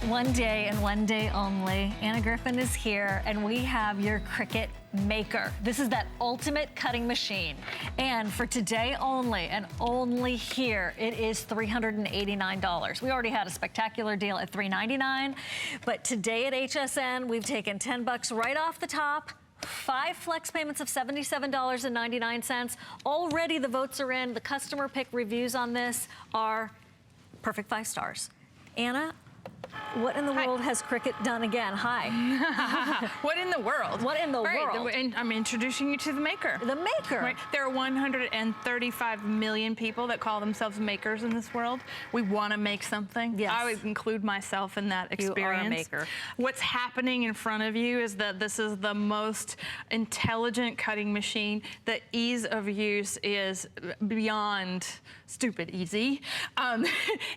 One day and one day only. Anna Griffin is here, and we have your Cricut Maker. This is that ultimate cutting machine. And for today only, and only here, it is $389. We already had a spectacular deal at $399, but today at HSN, we've taken 10 bucks right off the top. 5 flex payments of $77.99. Already the votes are in. The customer pick reviews on this are perfect 5 stars. Anna, what in the world has Cricut done again? Hi. What in the world? What in the world? And I'm introducing you to the Maker. The Maker. Right. There are 135 million people that call themselves makers in this world. We want to make something. Yes. I would include myself in that experience. You are a maker. What's happening in front of you is that this is the most intelligent cutting machine. The ease of use is beyond stupid easy.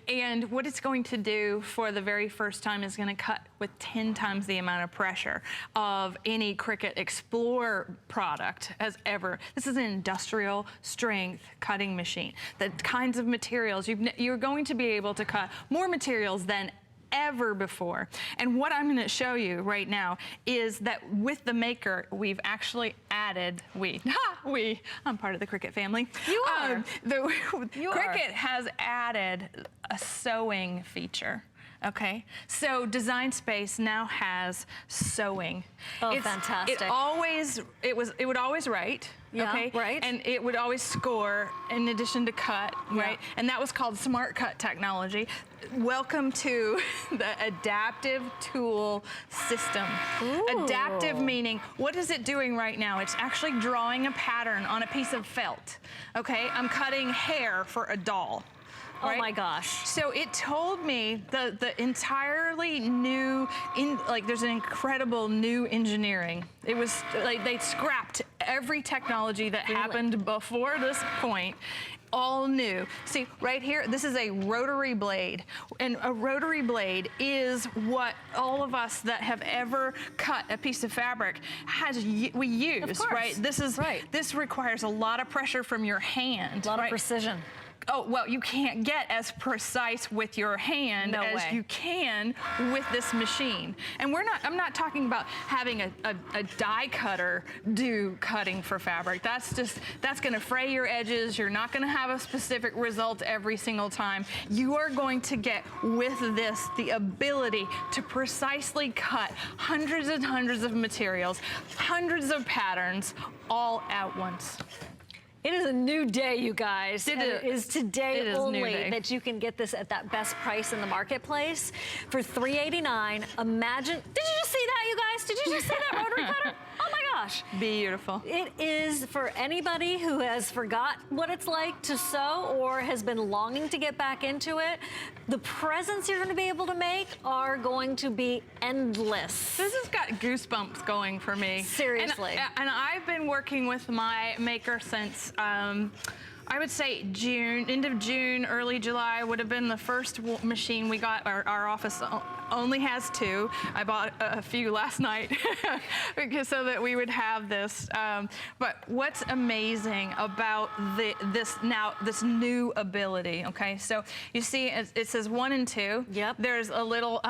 And what it's going to do for the very first time is going to cut with 10 times the amount of pressure of any Cricut Explorer product has ever. This is an industrial strength cutting machine. The kinds of materials, you're going to be able to cut more materials than ever before. And what I'm going to show you right now is that with the Maker, we've actually added, I'm part of the Cricut family. You are. Cricut has added a sewing feature. Okay, so Design Space now has sewing. Oh, fantastic! It would always write. Yeah, okay, right. And it would always score in addition to cut, right? And that was called Smart Cut technology. Welcome to the adaptive tool system. Ooh. Adaptive meaning, what is it doing right now? It's actually drawing a pattern on a piece of felt. Okay, I'm cutting hair for a doll. Right? Oh my gosh. So it told me the entirely new, there's an incredible new engineering. It was like they scrapped every technology that happened before this point. All new. See, right here, this is a rotary blade. And a rotary blade is what all of us that have ever cut a piece of fabric we use, right? This requires a lot of pressure from your hand. A lot of precision. Oh, well, you can't get as precise with your hand as you can with this machine. And I'm not talking about having a die cutter do cutting for fabric. That's gonna fray your edges. You're not gonna have a specific result every single time. You are going to get with this the ability to precisely cut hundreds and hundreds of materials, hundreds of patterns, all at once. It is a new day, you guys. It is today only that you can get this at that best price in the marketplace for $389. Imagine, did you just see that, you guys? Did you just see that rotary cutter? Oh my gosh. Beautiful. It is for anybody who has forgot what it's like to sew or has been longing to get back into it. The presents you're going to be able to make are going to be endless. This has got goosebumps going for me. Seriously. And I've been working with my Maker since I would say June, end of June, early July would have been the first machine we got. Our office only has 2. I bought a few last night so that we would have this. But what's amazing about this new ability, okay? So you see it says 1 and 2. Yep. There's a little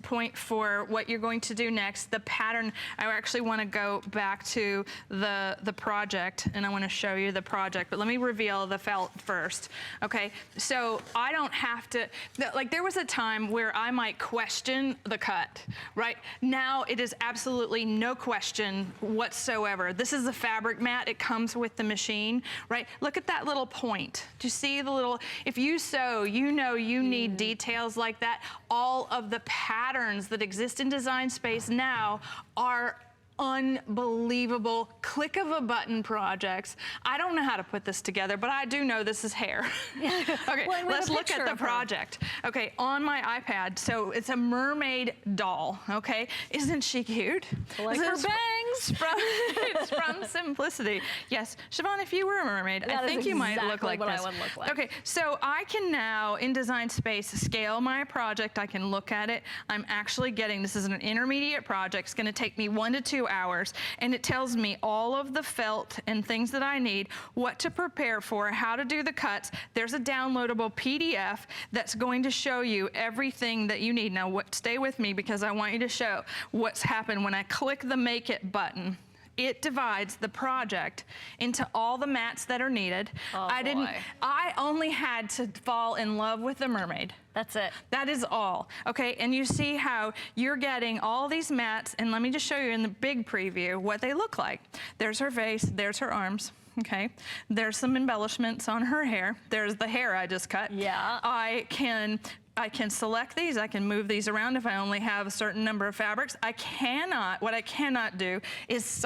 point for what you're going to do next. The pattern, I actually want to go back to the project, and I want to show you the project, but let me reveal the felt first. Okay, so I don't have to, like there was a time where I might question the cut, right? Now it is absolutely no question whatsoever. This is a fabric mat, it comes with the machine, right? Look at that little point. Do you see the little, if you sew, you know you need details like that. All of the patterns that exist in Design Space now are unbelievable click of a button projects. I don't know how to put this together, but I do know this is hair. Okay, well, let's look at the project. Okay, on my iPad, so it's a mermaid doll, okay? Isn't she cute? I like her bangs. It's from simplicity. Yes, Siobhan, if you were a mermaid, I think you might look like what this. I would look like. Okay, so I can now, in Design Space, scale my project. I can look at it. I'm actually getting, this is an intermediate project. It's gonna take me 1 to 2 hours, and it tells me all of the felt and things that I need, what to prepare for, how to do the cuts. There's a downloadable PDF that's going to show you everything that you need. Now, stay with me because I want you to show what's happened when I click the Make It button. It divides the project into all the mats that are needed. Oh, I only had to fall in love with the mermaid. That's it. That is all, okay? And you see how you're getting all these mats, and let me just show you in the big preview what they look like. There's her face, there's her arms. Okay, there's some embellishments on her hair. There's the hair I just cut. Yeah. I can select these, I can move these around if I only have a certain number of fabrics. What I cannot do is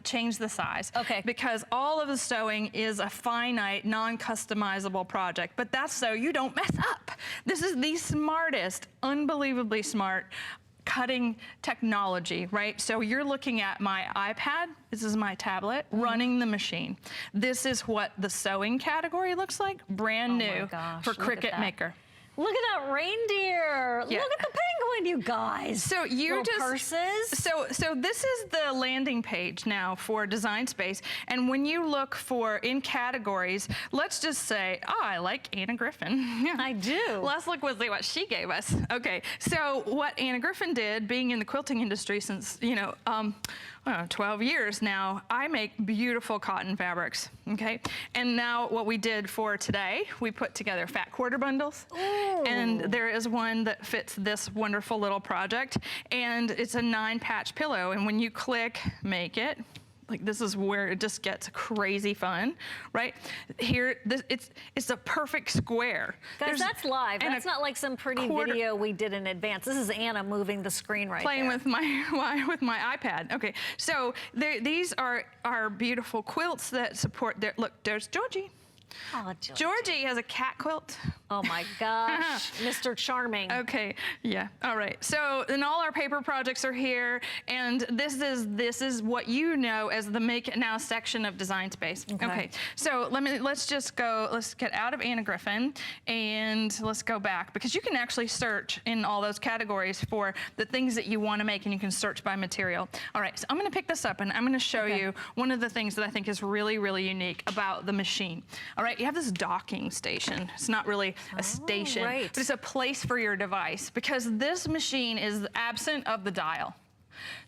change the size. Okay. Because all of the sewing is a finite, non-customizable project, but that's so you don't mess up. This is the smartest, unbelievably smart cutting technology, right? So you're looking at my iPad, this is my tablet, running the machine. This is what the sewing category looks like, brand new for Cricut Maker. Look at that reindeer. Yeah. Look at the penguin, you guys. So you little purses. So this is the landing page now for Design Space. And when you look for in categories, let's just say, oh, I like Anna Griffin. Yeah. I do. Let's look with what she gave us. Okay, so what Anna Griffin did, being in the quilting industry since, 12 years now, I make beautiful cotton fabrics, okay? And now what we did for today, we put together fat quarter bundles. Ooh. And there is one that fits this wonderful little project, and it's a 9-patch pillow. And when you click Make It, like this is where it just gets crazy fun, right? Here, it's a perfect square. Guys, that's live. That's not like some pretty video we did in advance. This is Anna moving the screen right playing there. with my iPad. Okay, so these are beautiful quilts that support their, look, there's Georgie. Oh, Georgie has a cat quilt. Oh my gosh, Mr. Charming. Okay, yeah, all right. So, and all our paper projects are here, and this is what you know as the Make It Now section of Design Space. Okay, so let's get out of Anna Griffin, and let's go back, because you can actually search in all those categories for the things that you want to make, and you can search by material. All right, so I'm gonna pick this up, and I'm gonna show you one of the things that I think is really, really unique about the machine. All right, you have this docking station. It's not really a station, but it's a place for your device, because this machine is absent of the dial.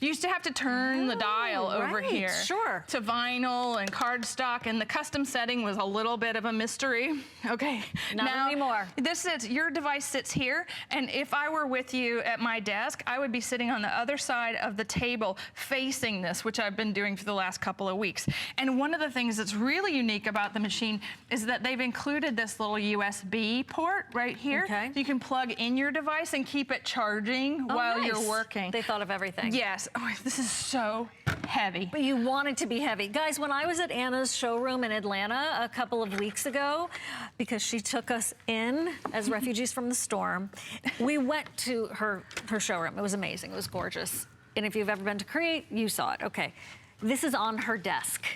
You used to have to turn the dial over here to vinyl and cardstock, and the custom setting was a little bit of a mystery. Okay, not anymore. Your device sits here, and if I were with you at my desk, I would be sitting on the other side of the table facing this, which I've been doing for the last couple of weeks. And one of the things that's really unique about the machine is that they've included this little USB port right here. So you can plug in your device and keep it charging while you're working. They thought of everything. Yes. Oh, this is so heavy. But you want it to be heavy. Guys, when I was at Anna's showroom in Atlanta a couple of weeks ago, because she took us in as refugees from the storm, we went to her showroom. It was amazing. It was gorgeous. And if you've ever been to Crete, you saw it. Okay. This is on her desk.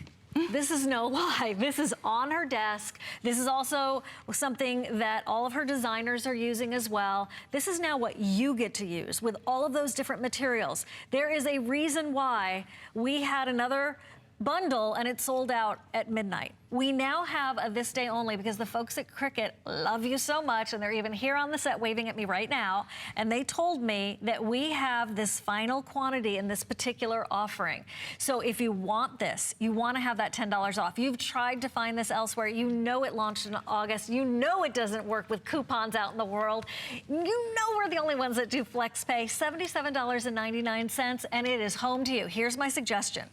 This is no lie. This is on her desk. This is also something that all of her designers are using as well. This is now what you get to use with all of those different materials. There is a reason why we had another bundle and it sold out at midnight. We now have a this day only, because the folks at Cricut love you so much, and they're even here on the set waving at me right now, and they told me that we have this final quantity in this particular offering. So if you want this, you want to have that $10 off. You've tried to find this elsewhere. You know it launched in August. You know it doesn't work with coupons out in the world. You know we're the only ones that do flex pay, $77.99, and it is home to you. Here's my suggestion.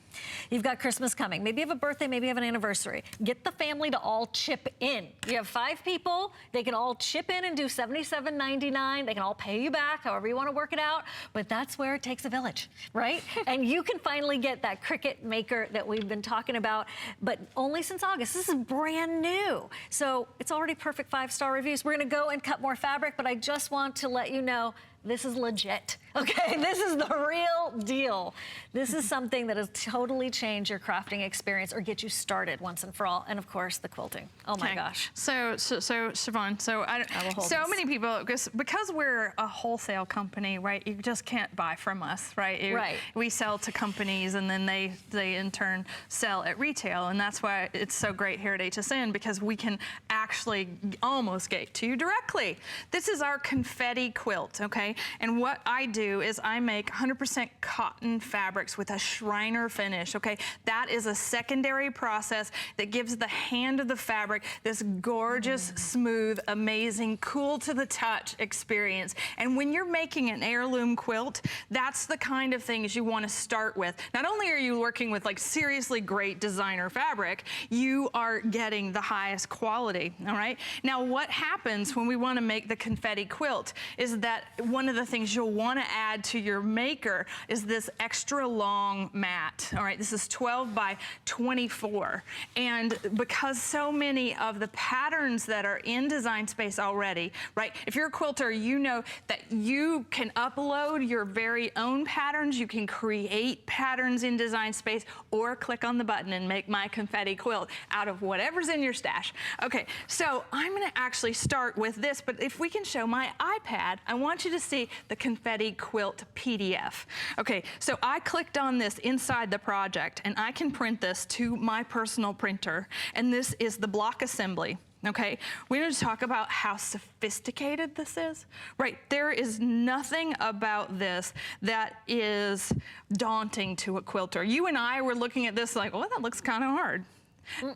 You've got Christmas coming. Maybe you have a birthday, maybe you have an anniversary. Get the family to all chip in. You have 5 people, they can all chip in and do $77.99. They can all pay you back, however you want to work it out, but that's where it takes a village, right? And you can finally get that Cricut Maker that we've been talking about, but only since August. This is brand new. So it's already perfect 5-star reviews. We're gonna go and cut more fabric, but I just want to let you know this is legit, okay? This is the real deal. This is something that has totally changed your crafting experience or get you started once and for all. And of course, the quilting. Oh my gosh. So Siobhan, so many people, because we're a wholesale company, right? You just can't buy from us, right? Right. We sell to companies and then they in turn sell at retail. And that's why it's so great here at HSN, because we can actually almost get to you directly. This is our confetti quilt, okay? And what I do is I make 100% cotton fabrics with a Shriner finish, okay? That is a secondary process that gives the hand of the fabric this gorgeous, smooth, amazing, cool to the touch experience. And when you're making an heirloom quilt, that's the kind of things you want to start with. Not only are you working with like seriously great designer fabric, you are getting the highest quality, all right? Now, what happens when we want to make the confetti quilt is that one of the things you'll want to add to your maker is this extra long mat, all right? This is 12 by 24. And because so many of the patterns that are in Design Space already, right? If you're a quilter, you know that you can upload your very own patterns. You can create patterns in Design Space or click on the button and make my confetti quilt out of whatever's in your stash. Okay, so I'm gonna actually start with this, but if we can show my iPad, I want you to see the confetti quilt PDF. Okay, so I clicked on this inside the project and I can print this to my personal printer, and this is the block assembly. Okay, we're going to talk about how sophisticated this is, right? There is nothing about this that is daunting to a quilter. You and I were looking at this like, oh, that looks kind of hard.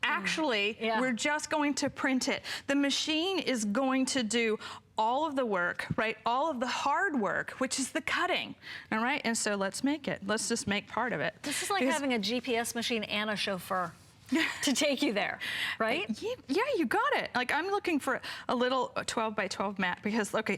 Actually, we're just going to print it. The machine is going to do all of the work, right? All of the hard work, which is the cutting, all right? And so let's make it. Let's just make part of it. This is like having a GPS machine and a chauffeur to take you there, right? Yeah, you got it. Like, I'm looking for a little 12 by 12 mat because, okay,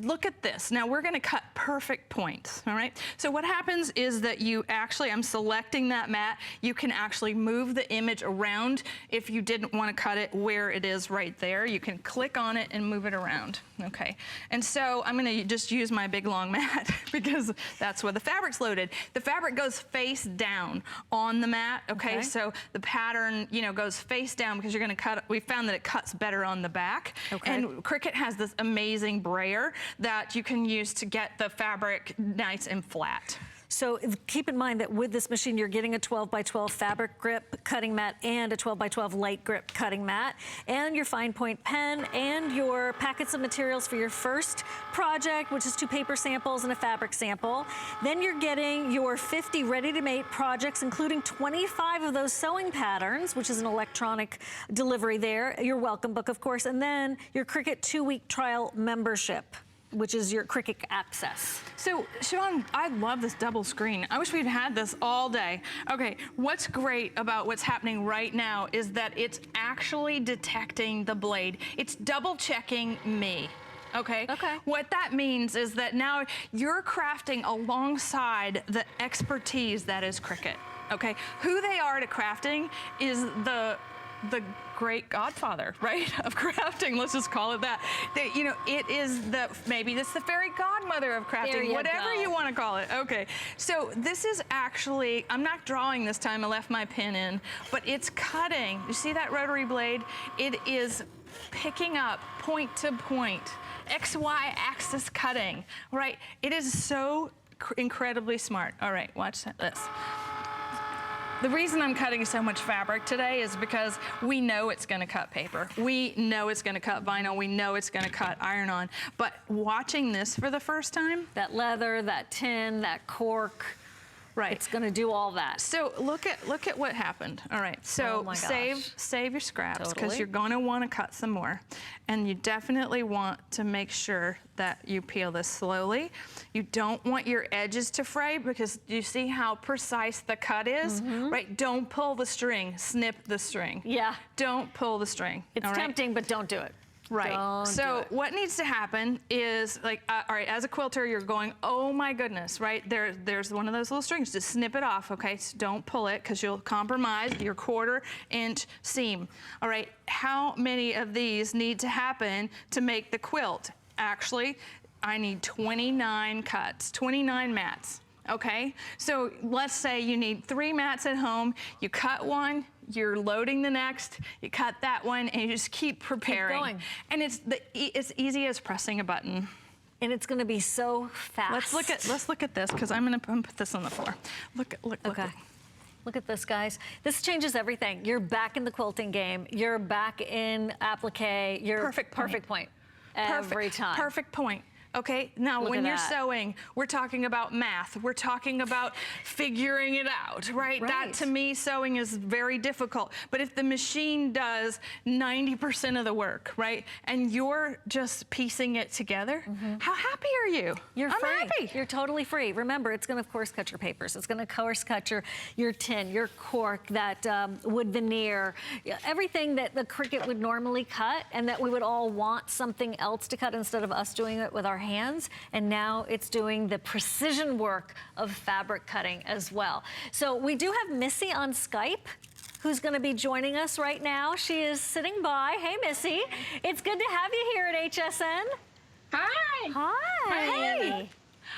look at this. Now we're gonna cut perfect points, all right? So what happens is that you actually, I'm selecting that mat. You can actually move the image around if you didn't wanna cut it where it is right there. You can click on it and move it around, okay? And so I'm gonna just use my big long mat because that's where the fabric's loaded. The fabric goes face down on the mat, okay? So the pattern, you know, goes face down because you're gonna cut, we found that it cuts better on the back. Okay. And Cricut has this amazing brayer that you can use to get the fabric nice and flat. So keep in mind that with this machine, you're getting a 12 by 12 fabric grip cutting mat and a 12 by 12 light grip cutting mat and your fine point pen and your packets of materials for your first project, which is 2 paper samples and a fabric sample. Then you're getting your 50 ready-to-make projects, including 25 of those sewing patterns, which is an electronic delivery there, your welcome book, of course, and then your Cricut 2-week trial membership, which is your Cricut Access. So, Siobhan, I love this double screen. I wish we'd had this all day. Okay, what's great about what's happening right now is that it's actually detecting the blade. It's double checking me. Okay? Okay. What that means is that now you're crafting alongside the expertise that is Cricut. Okay? Who they are to crafting is the great godfather, right, of crafting. Let's just call it that. You know, it is maybe it's the fairy godmother of crafting, whatever you want to call it. Okay, so this is actually, I'm not drawing this time, I left my pin in, but it's cutting. You see that rotary blade? It is picking up point to point, XY axis cutting, right? It is so incredibly smart. All right, watch this. The reason I'm cutting so much fabric today is because we know it's gonna cut paper. We know it's gonna cut vinyl. We know it's gonna cut iron-on. But watching this for the first time. That leather, that tin, that cork. Right. It's gonna do all that. So look at what happened. All right, so save your scraps because you're gonna wanna cut some more. And you definitely want to make sure that you peel this slowly. You don't want your edges to fray because you see how precise the cut is, right? Don't pull the string, snip the string. Yeah. Don't pull the string. It's tempting, but don't do it. Right. So what needs to happen is, like, all right, as a quilter, you're going, oh my goodness, right? There's one of those little strings. Just snip it off, okay? So don't pull it because you'll compromise your 1/4 inch seam. All right. How many of these need to happen to make the quilt? Actually, I need 29 cuts, 29 mats. Okay, so let's say you need 3 mats at home, you cut one, you're loading the next, you cut that one, and you just keep preparing. Keep going. And it's easy as pressing a button. And it's gonna be so fast. Let's look at this, because I'm gonna put this on the floor. Look. Okay. Look at this, guys. This changes everything. You're back in the quilting game. You're back in applique. You're perfect point. Every time. Perfect point. Okay, now when you're sewing, we're talking about math. We're talking about figuring it out, right? That, to me, sewing is very difficult. But if the machine does 90% of the work, right, and you're just piecing it together, how happy are you? You're I'm free. happy. You're totally free. Remember, it's going to, of course, cut your papers. It's going to course cut your tin, your cork, that wood veneer, everything that the Cricut would normally cut, and that we would all want something else to cut instead of us doing it with our hands. And now it's doing the precision work of fabric cutting as well. So we do have Missy on Skype, who's going to be joining us right now. She is sitting by. Hey, Missy. It's good to have you here at HSN. Hi. Hi. Hey.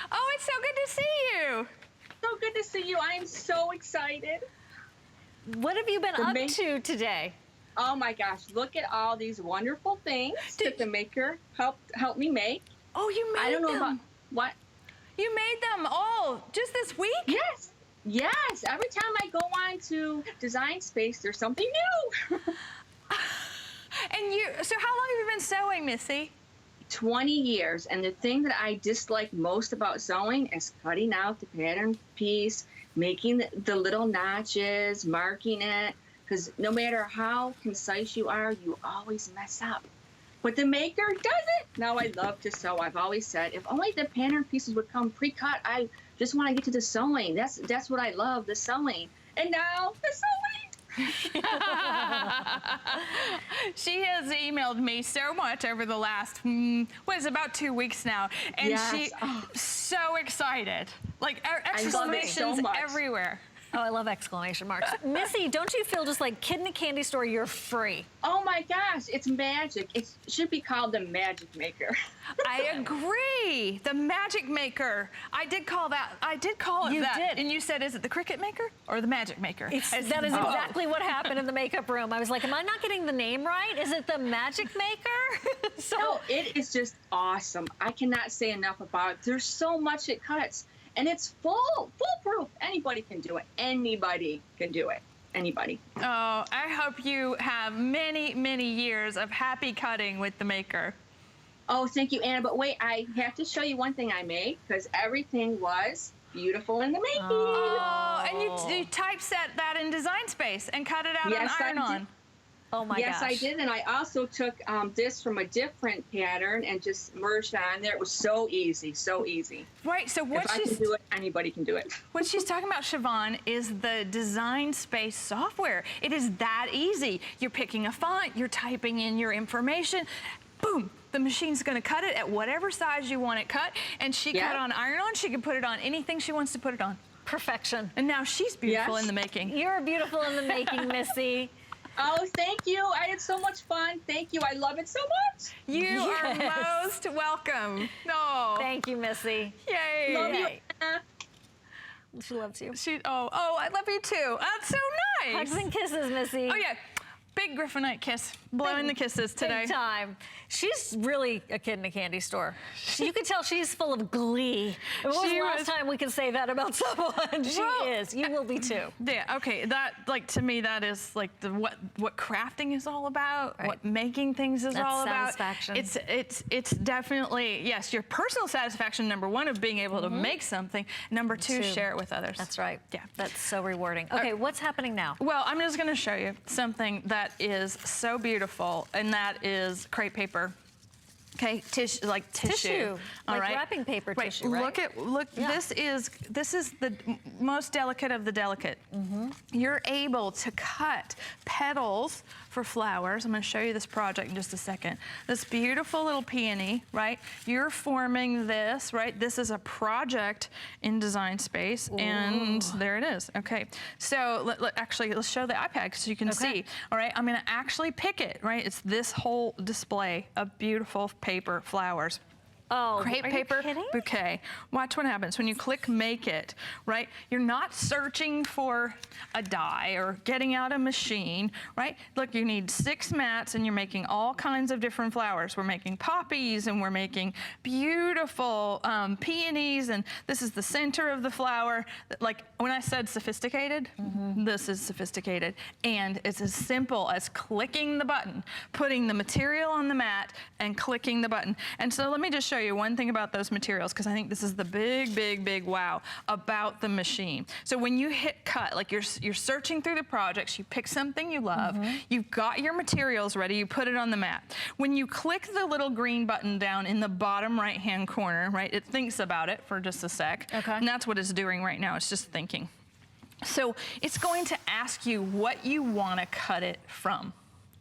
Oh, it's so good to see you. So good to see you. I am so excited. What have you been up to today? Oh my gosh, look at all these wonderful things that the maker helped me make. Oh, you made them. I don't know about what? You made them all just this week? Yes. Yes. Every time I go on to Design Space, there's something new. And so how long have you been sewing, Missy? 20 years. And the thing that I dislike most about sewing is cutting out the pattern piece, making the little notches, marking it. Because no matter how concise you are, you always mess up. But the maker does it. Now I love to sew. I've always said, if only the pattern pieces would come pre-cut. I just want to get to the sewing. That's what I love, the sewing. And now the sewing. She has emailed me so much over the last, about 2 weeks now. And she's so excited. Like exclamations everywhere. Oh, I love exclamation marks. Missy, don't you feel just like kid in a candy store, you're free? Oh my gosh, it's magic. It should be called the Magic Maker. I agree. The Magic Maker. I did call it that. You did. And you said, is it the Cricut Maker or the Magic Maker? That is exactly what happened in the makeup room. I was like, am I not getting the name right? Is it the Magic Maker? No, it is just awesome. I cannot say enough about it. There's so much it cuts. And it's foolproof. Anybody can do it. Anybody can do it. Anybody. Oh, I hope you have many, many years of happy cutting with the maker. Oh, thank you, Anna. But wait, I have to show you one thing I made, because everything was beautiful in the making. Oh, and you typeset that in Design Space and cut it out on iron-on. Oh my gosh. Yes, I did, and I also took this from a different pattern and just merged it on there. It was so easy, so easy. Right, so what if I can do it, anybody can do it. What she's talking about, Siobhan, is the Design Space software. It is that easy. You're picking a font, you're typing in your information, boom, the machine's gonna cut it at whatever size you want it cut, and she cut on iron-on, she can put it on anything she wants to put it on. Perfection. And now she's beautiful in the making. You're beautiful in the making, Missy. Oh, thank you. I had so much fun. Thank you. I love it so much. You are most welcome. No. Thank you, Missy. Yay. Love you, Anna. She loves you. Oh, I love you too. That's so nice. Hugs and kisses, Missy. Oh, yeah. Big Griffinite kiss. Blowing the kisses today. Big time. She's really a kid in a candy store. You can tell she's full of glee. When was the last time we could say that about someone? She is. You will be too. Yeah, okay. That, like, to me, that is like what crafting is all about, what making things is all about. Satisfaction. It's definitely, yes, your personal satisfaction, number one, of being able to make something. Number two, share it with others. That's right. Yeah. That's so rewarding. Okay, what's happening now? Well, I'm just going to show you something that is so beautiful, and that is crepe paper. Okay, tissue. All right, wrapping paper tissue. Right? Look. Yeah. This is the most delicate of the delicate. You're able to cut petals for flowers. I'm going to show you this project in just a second. This beautiful little peony, right? You're forming this, right? This is a project in Design Space, and there it is. Okay, so actually, let's show the iPad so you can see. All right, I'm going to actually pick it, right? It's this whole display of beautiful paper flowers. Oh, crepe are you paper kidding? bouquet. Watch what happens when you click make it, right? You're not searching for a die or getting out a machine, right? Look, you need 6 mats and you're making all kinds of different flowers. We're making poppies and we're making beautiful peonies, and this is the center of the flower. Like when I said sophisticated, this is sophisticated. And it's as simple as clicking the button, putting the material on the mat and clicking the button. And so let me just show you one thing about those materials, because I think this is the big wow about the machine. So when you hit cut, like you're searching through the projects, you pick something you love, you've got your materials ready, you put it on the mat. When you click the little green button down in the bottom right-hand corner, right, it thinks about it for just a sec. Okay. And that's what it's doing right now, it's just thinking. So it's going to ask you what you want to cut it from.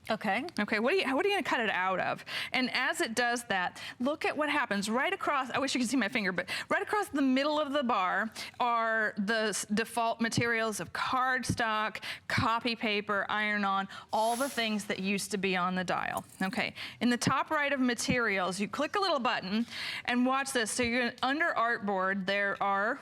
Okay. Okay, what are you going to cut it out of? And as it does that, look at what happens right across, I wish you could see my finger, but right across the middle of the bar are the default materials of cardstock, copy paper, iron-on, all the things that used to be on the dial. Okay, in the top right of materials, you click a little button and watch this. So you're under artboard, there are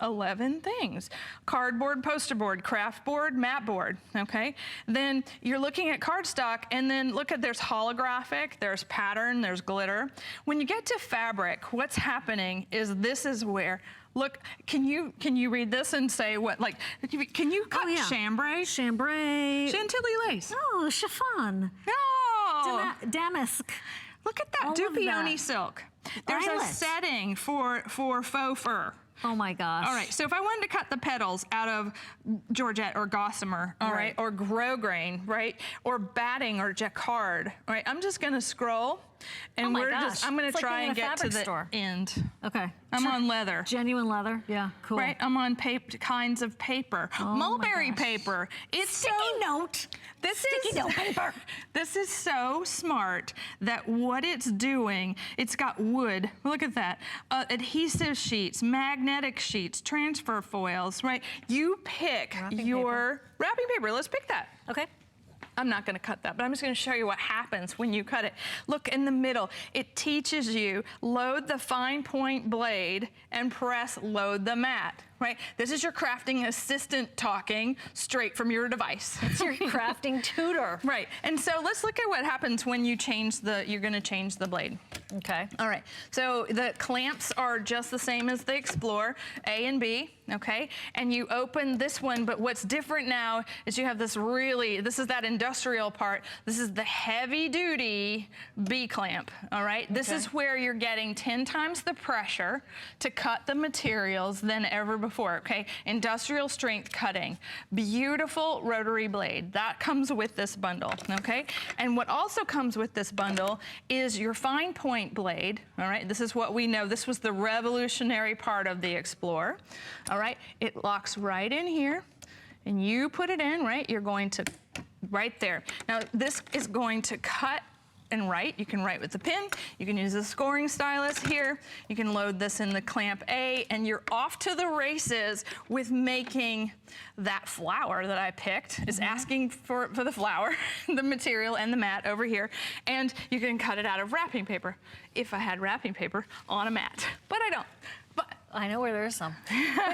11 things. Cardboard, poster board, craft board, mat board, okay? Then you're looking at cardstock, and then look at, there's holographic, there's pattern, there's glitter. When you get to fabric, what's happening is this is where, look, can you read this and say what, like, can you cut chambray? Chambray. Chantilly lace. Oh, chiffon. No. Damask. Look at that, All of Dupioni that. silk. There's a Eyelet. setting for faux fur. Oh my gosh. All right, so if I wanted to cut the petals out of Georgette or Gossamer, all right, or grosgrain, right, or batting or jacquard, all right, I'm just gonna scroll, and Oh my gosh. I'm gonna It's like try being and in a get to fabric the store. end. Okay. I'm on leather. Genuine leather. Yeah, cool. Right, I'm on kinds of paper. Oh Mulberry my gosh. paper. It's Sticky note. Sticky note paper. This is so smart that what it's doing, it's got wood, look at that, adhesive sheets, magnetic sheets, transfer foils, right? You pick Wrapping your wrapping paper. Let's pick that. Okay. I'm not gonna cut that, but I'm just gonna show you what happens when you cut it. Look in the middle, it teaches you load the fine point blade and press load the mat, right? This is your crafting assistant talking straight from your device. It's your crafting tutor. Right, and so let's look at what happens when you change you're gonna change the blade. Okay. All right, so the clamps are just the same as the Explorer, A and B, okay? And you open this one, but what's different now is you have this this is that industrial part. This is the heavy duty B clamp, all right? This is where you're getting 10 times the pressure to cut the materials than ever before, okay? Industrial strength cutting, beautiful rotary blade. That comes with this bundle, okay? And what also comes with this bundle is your fine point blade, all right? This is what we know. This was the revolutionary part of the Explorer, all right? It locks right in here, and you put it in, right? You're going to, right there. Now, this is going to cut and write. You can write with the pen. You can use the scoring stylus here. You can load this in the clamp A, and you're off to the races with making that flower that I picked. It's asking for the flower, the material, and the mat over here. And you can cut it out of wrapping paper, if I had wrapping paper on a mat. But I don't. But I know where there is some.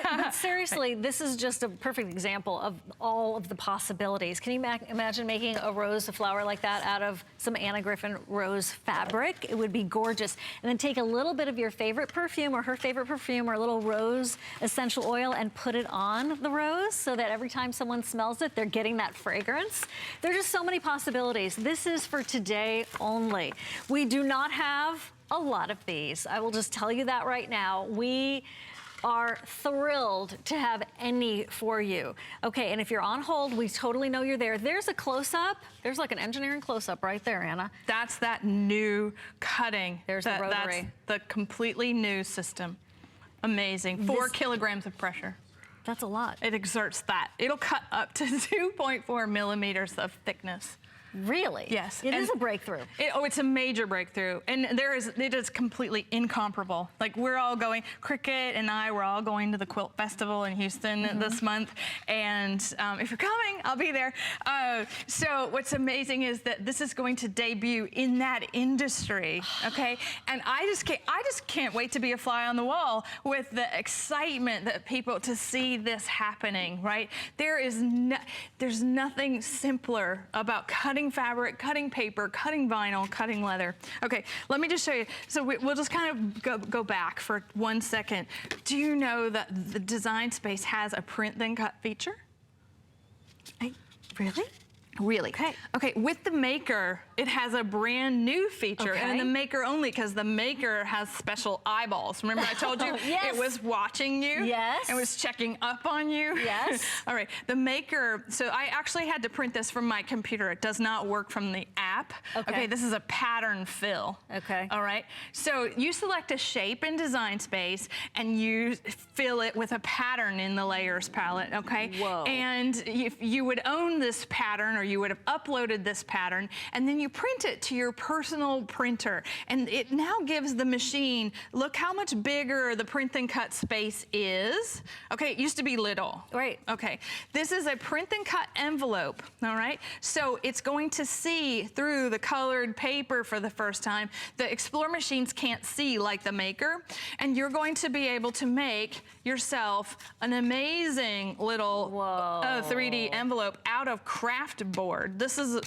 But seriously, this is just a perfect example of all of the possibilities. Can you imagine making a flower like that out of some Anna Griffin rose fabric? It would be gorgeous. And then take a little bit of your favorite perfume or her favorite perfume or a little rose essential oil and put it on the rose so that every time someone smells it, they're getting that fragrance. There are just so many possibilities. This is for today only. We do not have a lot of these. I will just tell you that right now. We are thrilled to have any for you. Okay, and if you're on hold, we totally know you're there. There's a close-up. There's like an engineering close-up right there, Anna. that's that new cutting. There's the rotary. That's the completely new system. Amazing. 4 kilograms of pressure. That's a lot. It exerts that. It'll cut up to 2.4 millimeters of thickness. Really? Yes. It is a breakthrough. It's a major breakthrough. And it is completely incomparable. Like we're all going, Cricut and I, we're all going to the Quilt Festival in Houston this month. And if you're coming, I'll be there. So what's amazing is that this is going to debut in that industry, okay? And I just can't wait to be a fly on the wall with the excitement that people to see this happening, right? There's nothing simpler about cutting fabric, cutting paper, cutting vinyl, cutting leather. Okay, let me just show you. So we'll just kind of go back for 1 second. Do you know that the Design Space has a print then cut feature? Really? Really? Okay. Okay, with the Maker, it has a brand new feature, and the Maker only, because the Maker has special eyeballs. Remember I told you Yes. it was watching you? Yes. It was checking up on you? Yes. All right, the Maker, so I actually had to print this from my computer. It does not work from the app. Okay, this is a pattern fill. Okay. All right, so you select a shape in Design Space, and you fill it with a pattern in the layers palette, okay? Whoa. And if you would own this pattern, or you would have uploaded this pattern, and then you print it to your personal printer. And it now gives the machine, look how much bigger the print and cut space is. Okay, it used to be little. Right. Okay, this is a print and cut envelope, all right? So it's going to see through the colored paper for the first time. The Explore machines can't see like the Maker, and you're going to be able to make yourself an amazing little 3D envelope out of craft board. This is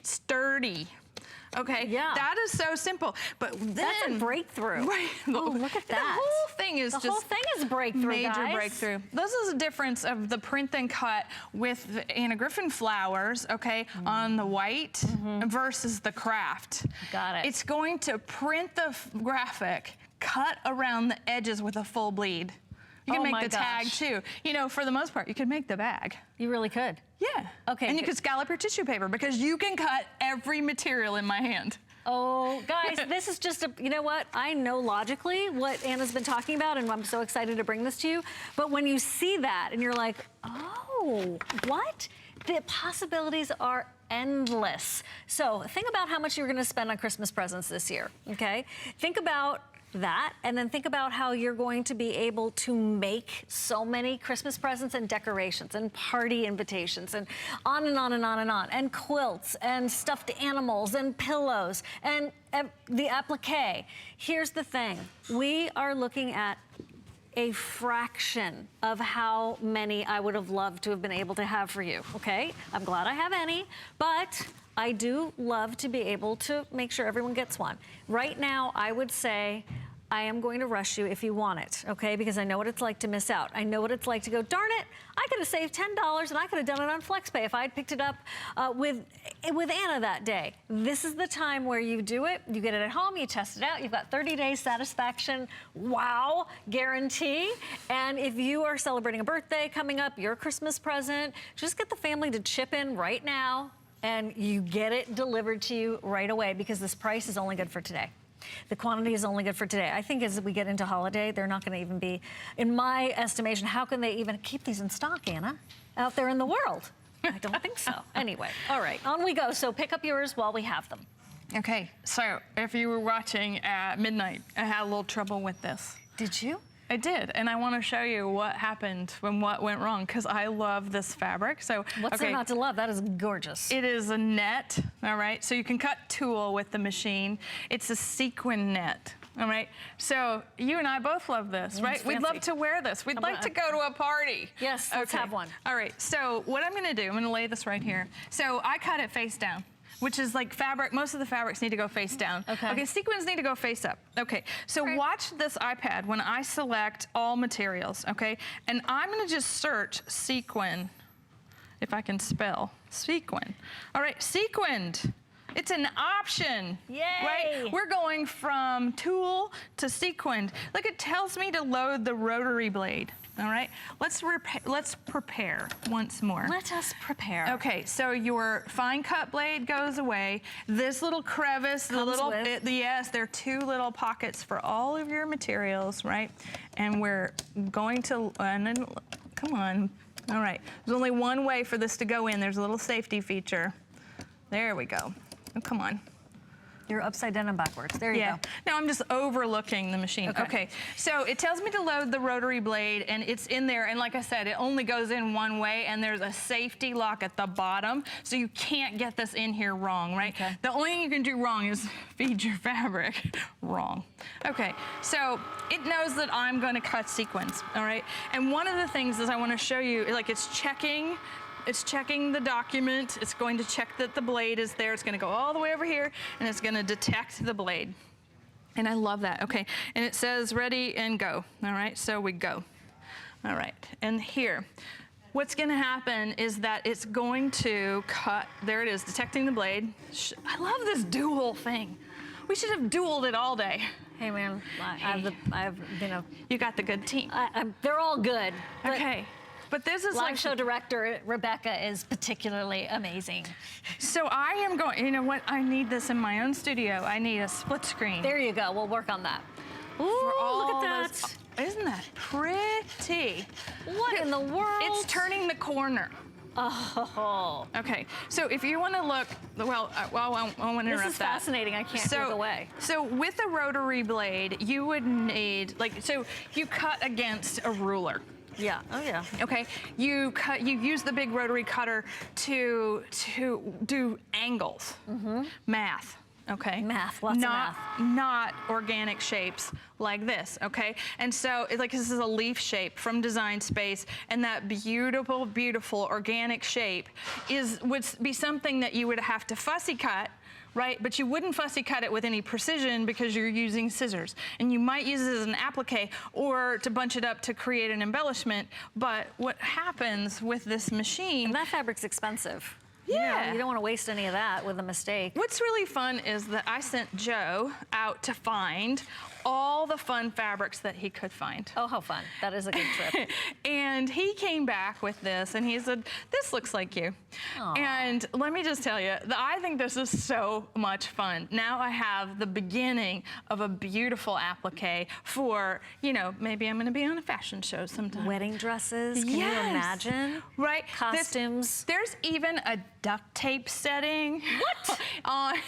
sturdy. Okay, Yeah. that is so simple. But then That's a breakthrough. Right. Oh, look at that. The whole thing is The just whole thing is breakthrough, major guys. breakthrough. This is the difference of the print and cut with the Anna Griffin flowers, okay, on the white versus the craft. Got it. It's going to print the graphic, cut around the edges with a full bleed. You can Oh make my the tag gosh. too. You know, for the most part, you could make the bag. You really could. Yeah. Okay, And you good. could scallop your tissue paper because you can cut every material in my hand. Oh, guys, this is just you know what? I know logically what Anna's been talking about, and I'm so excited to bring this to you. But when you see that and you're like, oh, what? The possibilities are endless. So think about how much you're gonna spend on Christmas presents this year, okay? Think about that, and then think about how you're going to be able to make so many Christmas presents and decorations and party invitations and on and on and on and on, and quilts and stuffed animals and pillows and the applique. Here's the thing, we are looking at a fraction of how many I would have loved to have been able to have for you, okay? I'm glad I have any, but I do love to be able to make sure everyone gets one. Right now, I would say I am going to rush you if you want it, okay? Because I know what it's like to miss out. I know what it's like to go, darn it, I could have saved $10 and I could have done it on FlexPay if I had picked it up with Anna that day. This is the time where you do it, you get it at home, you test it out, you've got 30 days satisfaction, wow, guarantee. And if you are celebrating a birthday coming up, your Christmas present, just get the family to chip in right now and you get it delivered to you right away because this price is only good for today. The quantity is only good for today. I think as we get into holiday, they're not going to even be, in my estimation, how can they even keep these in stock, Anna, out there in the world? I don't think so. Anyway, all right, on we go. So pick up yours while we have them. Okay, so if you were watching at midnight, I had a little trouble with this. Did you? I did, and I want to show you what happened when what went wrong, because I love this fabric. So, What's there not to love? That is gorgeous. It is a net, all right? So you can cut tulle with the machine. It's a sequin net, all right? So you and I both love this, right? We'd love to wear this. We'd like to go to a party. Yes, let's have one. All right, so what I'm gonna do, I'm gonna lay this right here. So I cut it face down, which is like fabric. Most of the fabrics need to go face down. Okay, sequins need to go face up. Okay, so watch this iPad when I select all materials, okay? And I'm gonna just search sequin, if I can spell, sequin. All right, sequined. It's an option. Yay! Right? We're going from tulle to sequined. Look, it tells me to load the rotary blade. All right, let's prepare once more. Let us prepare. Okay, so your fine cut blade goes away. This little crevice, the little, yes, there are two little pockets for all of your materials, right? And we're going to, come on. All right, there's only one way for this to go in. There's a little safety feature. There we go. Oh, come on. You're upside down and backwards. There you go. Now I'm just overlooking the machine. Okay. So it tells me to load the rotary blade, and it's in there. And like I said, it only goes in one way, and there's a safety lock at the bottom, so you can't get this in here wrong, right? Okay. The only thing you can do wrong is feed your fabric wrong. Okay, so it knows that I'm going to cut sequins, all right? And one of the things is I want to show you, like it's checking the document. It's going to check that the blade is there. It's going to go all the way over here, and it's going to detect the blade. And I love that. Okay, and it says ready and go. All right, so we go. All right, and here, what's going to happen is that it's going to cut. There it is, detecting the blade. I love this dual thing. We should have dueled it all day. Hey, man, You got the good team. they're all good. Okay. But this is Live show director Rebecca is particularly amazing. So I am going, you know what? I need this in my own studio. I need a split screen. There you go. We'll work on that. Ooh, look at that. Isn't that pretty? What in the world? It's turning the corner. Oh. Okay, so if you want to look, well, I want to interrupt that. This is fascinating. I can't look away. So with a rotary blade, you would need, so you cut against a ruler. Yeah. Oh, yeah. Okay. You use the big rotary cutter to do angles, math. Okay. Math. Lots of math. Not organic shapes like this. Okay. And so, this is a leaf shape from Design Space, and that beautiful, beautiful organic shape would be something that you would have to fussy cut. Right, but you wouldn't fussy cut it with any precision because you're using scissors. And you might use it as an applique or to bunch it up to create an embellishment. But what happens with this machine... And that fabric's expensive. Yeah. You don't want to waste any of that with a mistake. What's really fun is that I sent Joe out to find all the fun fabrics that he could find. Oh, how fun. That is a good trip. And he came back with this, and he said, this looks like you. Aww. And let me just tell you, I think this is so much fun. Now I have the beginning of a beautiful applique for, maybe I'm going to be on a fashion show sometime. Wedding dresses. Can you imagine? Right. Costumes. There's even a duct tape setting. What?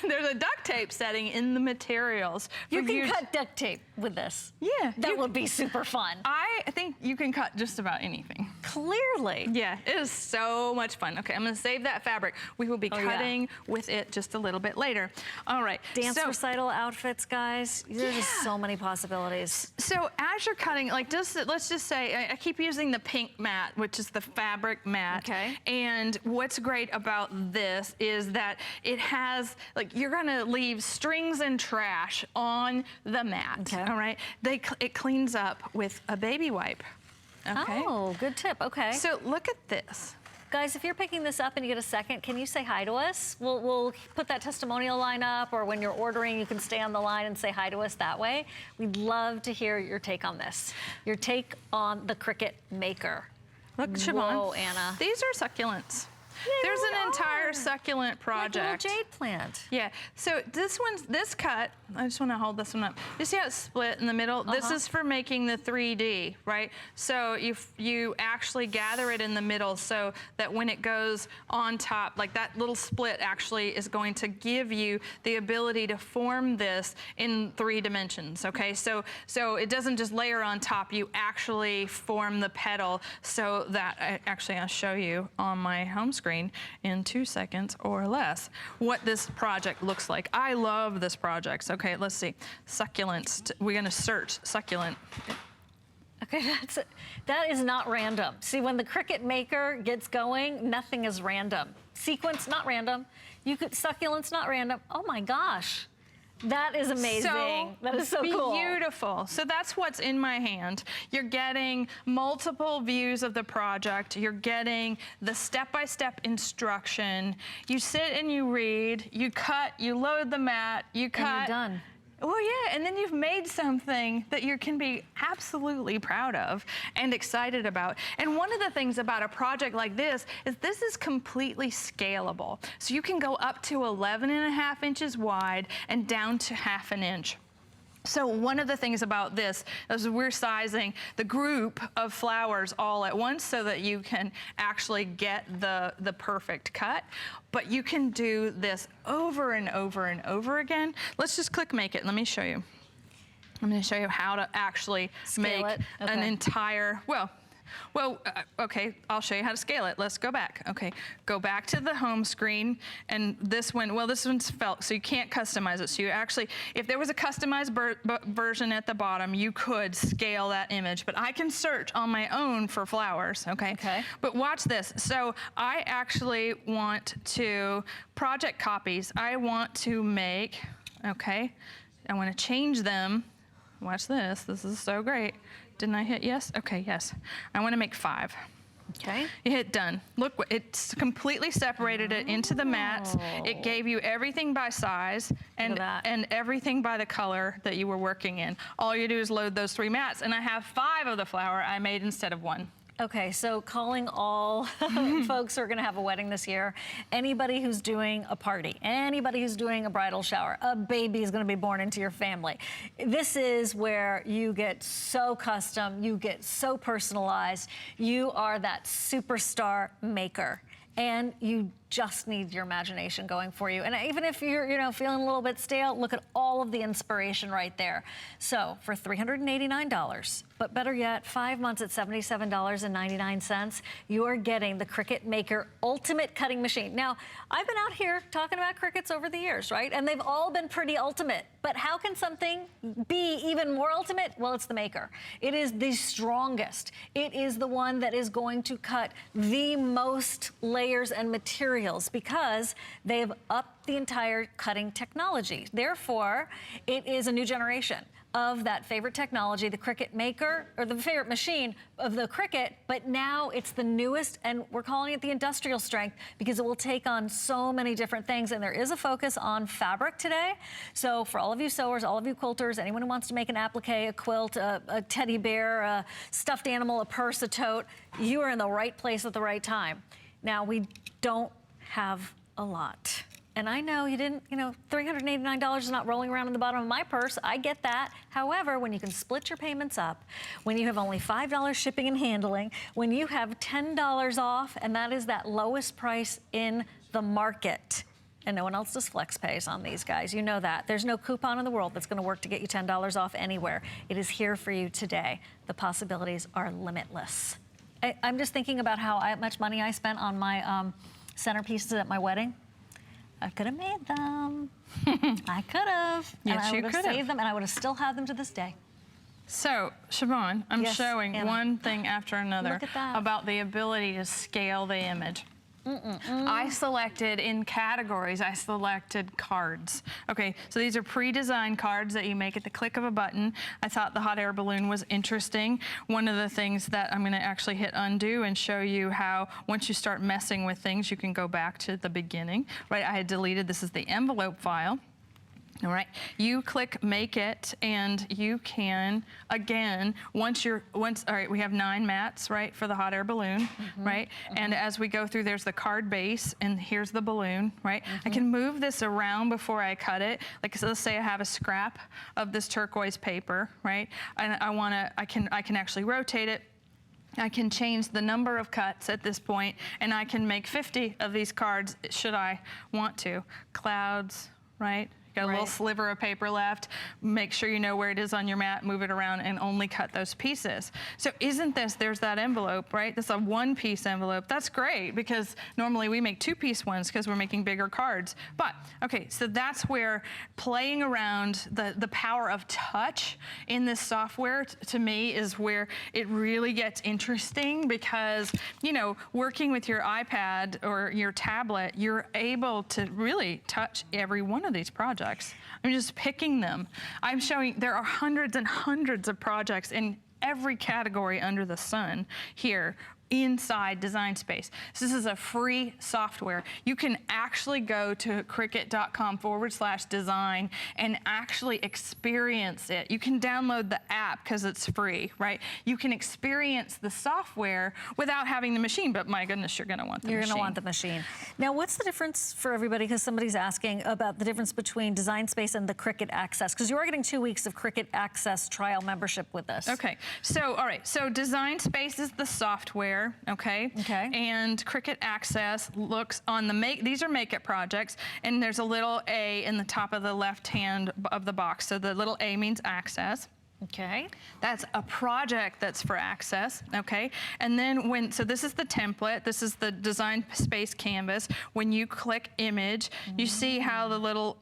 There's a duct tape setting in the materials. You can cut duct tape with this. Yeah. That would be super fun. I think you can cut just about anything. Clearly. Yeah, it is so much fun. Okay, I'm going to save that fabric. We will be cutting with it just a little bit later. All right. Dance recital outfits, guys. There's just so many possibilities. So as you're cutting, let's just say, I keep using the pink mat, which is the fabric mat. Okay. And what's great about this is that it has, you're going to leave strings and trash on the mat. Okay. All right. It cleans up with a baby wipe. Okay. Oh, good tip. Okay. So look at this. Guys, if you're picking this up and you get a second, can you say hi to us? We'll put that testimonial line up, or when you're ordering, you can stay on the line and say hi to us that way. We'd love to hear your take on this. Your take on the Cricut Maker. Look, Siobhan. Whoa, Anna. These are succulents. Yeah, there's an entire succulent project. Like a little jade plant. Yeah. So this cut, I just want to hold this one up. You see how it's split in the middle? This is for making the 3D, right? So you actually gather it in the middle so that when it goes on top, that little split actually is going to give you the ability to form this in 3 dimensions, okay? So it doesn't just layer on top, you actually form the petal so that, I'll show you on my home screen in 2 seconds or less what this project looks like. I love this project. Okay, let's see. Succulents. We're going to search succulent. Okay, that is not random. See, when the Cricut Maker gets going, nothing is random. Sequence, not random. Succulents, not random. Oh my gosh. That is amazing. That is so cool. Beautiful. So that's what's in my hand. You're getting multiple views of the project. You're getting the step-by-step instruction. You sit and you read. You cut. You load the mat. You cut. And you're done. Well, yeah, and then you've made something that you can be absolutely proud of and excited about. And one of the things about a project like this is completely scalable. So you can go up to 11.5 inches wide and down to 1/2 inch. So one of the things about this is we're sizing the group of flowers all at once so that you can actually get the perfect cut. But you can do this over and over and over again. Let's just click make it. Let me show you. I'm going to show you how to actually Scale make it. Okay. an entire, okay, I'll show you how to scale it. Let's go back. Okay, go back to the home screen, and this one, this one's felt, so you can't customize it. So you actually, if there was a customized version at the bottom, you could scale that image, but I can search on my own for flowers, okay? Okay. But watch this. So I actually want to, project copies, I want to make, okay, I want to change them. Watch this. This is so great. Didn't I hit yes? Okay, yes. I want to make 5. Okay. You hit done. Look, it's completely separated it into the mats. It gave you everything by size and everything by the color that you were working in. All you do is load those 3 mats, and I have 5 of the flower I made instead of 1. Okay, so calling all folks who are gonna have a wedding this year, anybody who's doing a party, anybody who's doing a bridal shower, a baby is gonna be born into your family. This is where you get so custom, you get so personalized, you are that superstar maker. And you just need your imagination going for you. And even if you're, feeling a little bit stale, look at all of the inspiration right there. So for $389, but better yet, 5 months at $77.99, you're getting the Cricut Maker Ultimate Cutting Machine. Now, I've been out here talking about Cricuts over the years, right? And they've all been pretty ultimate. But how can something be even more ultimate? Well, it's the Maker. It is the strongest. It is the one that is going to cut the most layers and materials because they've upped the entire cutting technology. Therefore, it is a new generation of that favorite technology, the Cricut Maker, or the favorite machine of the Cricut, but now it's the newest, and we're calling it the industrial strength because it will take on so many different things, and there is a focus on fabric today. So for all of you sewers, all of you quilters, anyone who wants to make an applique, a quilt, a teddy bear, a stuffed animal, a purse, a tote, you are in the right place at the right time. Now, we don't have a lot. And I know you didn't, $389 is not rolling around in the bottom of my purse. I get that. However, when you can split your payments up, when you have only $5 shipping and handling, when you have $10 off, and that is that lowest price in the market. And no one else does flex pays on these guys. You know that. There's no coupon in the world that's going to work to get you $10 off anywhere. It is here for you today. The possibilities are limitless. I'm just thinking about how much money I spent on my centerpieces at my wedding. I could have made them. I could have. Yes, and I you would have saved them, and I would have still had them to this day. So, Siobhan, I'm showing Anna. one thing after another Look at that. about the ability to scale the image. I selected in categories, I selected cards. Okay, so these are pre-designed cards that you make at the click of a button. I thought the hot air balloon was interesting. One of the things that I'm gonna actually hit undo and show you how once you start messing with things, you can go back to the beginning, right? I had deleted, this is the envelope file. All right, you click make it, and you can, again, all right, we have 9 mats, right, for the hot air balloon, right? And as we go through, there's the card base, and here's the balloon, right? I can move this around before I cut it. Like, so let's say I have a scrap of this turquoise paper, right? And I can actually rotate it. I can change the number of cuts at this point, and I can make 50 of these cards, should I want to. Clouds, right? Got a little sliver of paper left. Make sure you know where it is on your mat, move it around, and only cut those pieces. So there's that envelope, right? This is a 1-piece envelope. That's great because normally we make 2-piece ones because we're making bigger cards. But, okay, so that's where playing around the power of touch in this software, to me, is where it really gets interesting because, working with your iPad or your tablet, you're able to really touch every one of these projects. I'm just picking them. I'm showing there are hundreds and hundreds of projects in every category under the sun here inside Design Space. So this is a free software. You can actually go to Cricut.com/design and actually experience it. You can download the app because it's free, right? You can experience the software without having the machine, but my goodness, you're gonna want the machine. You're gonna want the machine. Now, what's the difference for everybody, because somebody's asking about the difference between Design Space and the Cricut Access, because you are getting 2 weeks of Cricut Access trial membership with this. Okay, so all right, so Design Space is the software, okay? Okay. And Cricut Access looks on the these are Make-It projects, and there's a little A in the top of the left hand of the box. So the little A means access. Okay. That's a project that's for access, okay? And then so this is the template, this is the Design Space canvas. When you click image, you see how the little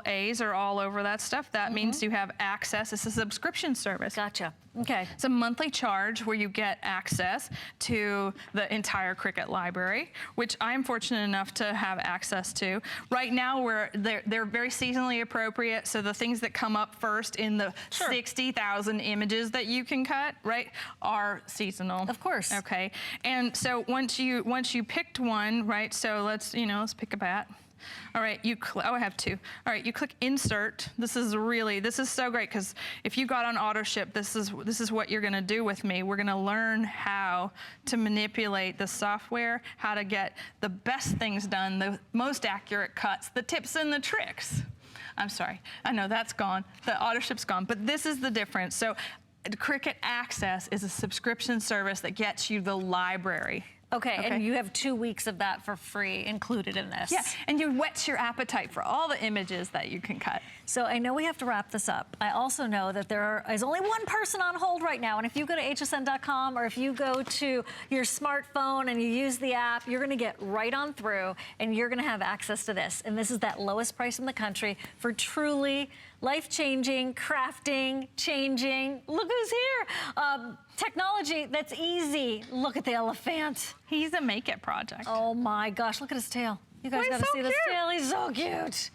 A's are all over that stuff. That means you have access. It's a subscription service. Gotcha. Okay. It's a monthly charge where you get access to the entire Cricut library, which I'm fortunate enough to have access to. Right now, they're very seasonally appropriate, so the things that come up first in the 60,000 images that you can cut, right, are seasonal. Of course. Okay. And so once you picked one, right, so let's pick a bat. All right, I have two. All right, you click insert. This is so great, because if you got on auto ship, this is what you're gonna do with me. We're gonna learn how to manipulate the software, how to get the best things done, the most accurate cuts, the tips and the tricks. I'm sorry, I know that's gone. The auto ship's gone, but this is the difference. So Cricut Access is a subscription service that gets you the library. Okay, and you have 2 weeks of that for free included in this. Yeah, and you whet your appetite for all the images that you can cut. So I know we have to wrap this up. I also know that there is only one person on hold right now, and if you go to hsn.com or if you go to your smartphone and you use the app, you're gonna get right on through and you're gonna have access to this. And this is that lowest price in the country for truly life-changing, crafting, changing. Look who's here. Technology that's easy. Look at the elephant. He's a Make-It project. Oh my gosh, look at his tail. You guys gotta see this tail, he's so cute.